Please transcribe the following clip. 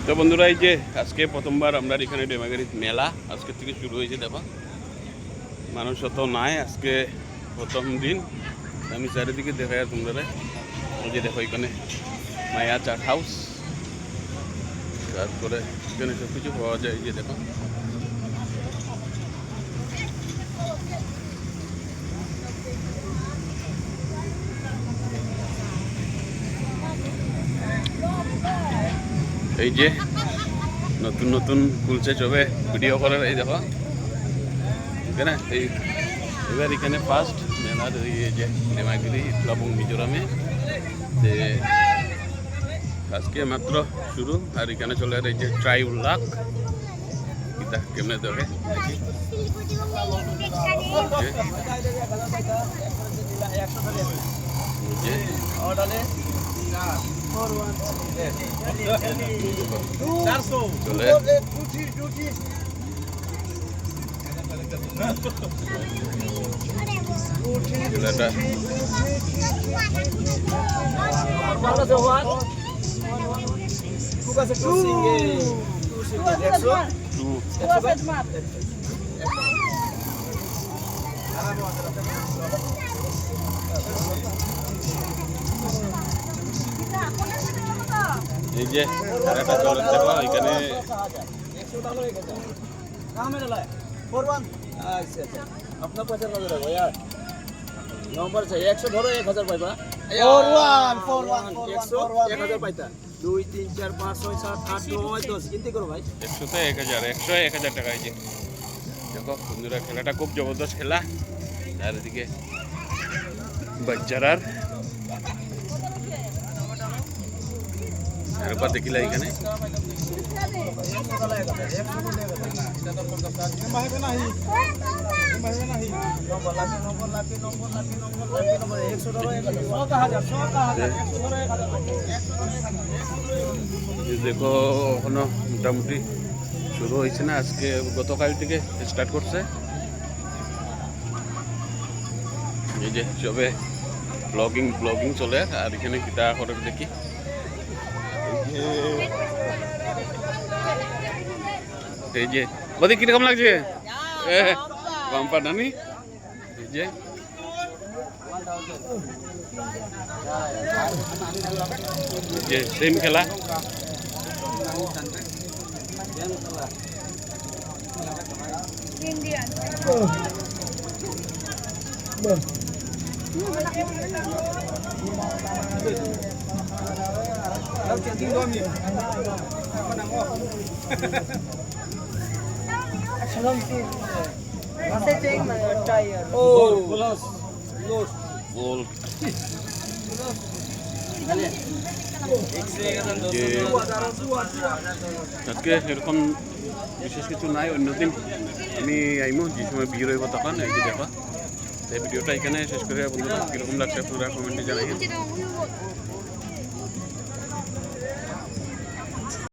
তো বন্ধুরা, এই যে আজকে প্রথমবার আমরা এখানে ডেমাগাড়ির মেলা আজকে থেকে শুরু হয়েছে। দেখো মানুষ অত নাই, আজকে প্রথম দিন। আমি চারিদিকে দেখাই আর তোমরা এই যে দেখো এখানে মায়া চাট হাউস, তারপরে এখানে সব কিছু পাওয়া যায়। এই যে দেখো এই যে নতুন নতুন খুলছে চবে ভিডিও করার। এই দেখো এখানে এই এবার এখানে ফার্স্ট মেলার এই যে ডেমাগিরি এবং মিজোরামে যে আজকে মাত্র শুরু। আর এখানে চলে আর এই যে ট্রাইব লাখ এটা কেমনে ধরে চলে এই যে এটা চলে দেখো এখানে अपना पैसा नजर रखो यार। नंबर चाहिए 100 धरो 1000 पाइबा 1000 पाइता 2 3 4 5 6 7 8 9 10 गिनती करो भाई। 100 তে 1000 টাকা। এই যে দেখো বন্ধুরা, খেলাটা খুব জবরদস্ত খেলা। আর এদিকে বাচ্চারার এরপর দেখিলা এখানে দেখো এখনো মোটামুটি শুরু হয়েছে না, আজকে গতকাল থেকে স্টার্ট করছে। এই যে সবে ব্লগিং চলে। আর এখানে কিতা করে দেখি এই যে বদি কিরকম লাগছে বাম্পার নানি। এই যে সেম খেলা বল আজকে এরকম বিশেষ কিছু নাই। অন্যদিন আমি আইমো যে সময় ভিড় হইব তখন। এই যে দেখো এই ভিডিওটা এখানে শেষ করে বন্ধুরা কীরকম লাগছে আপনারা কমেন্টে জানাই।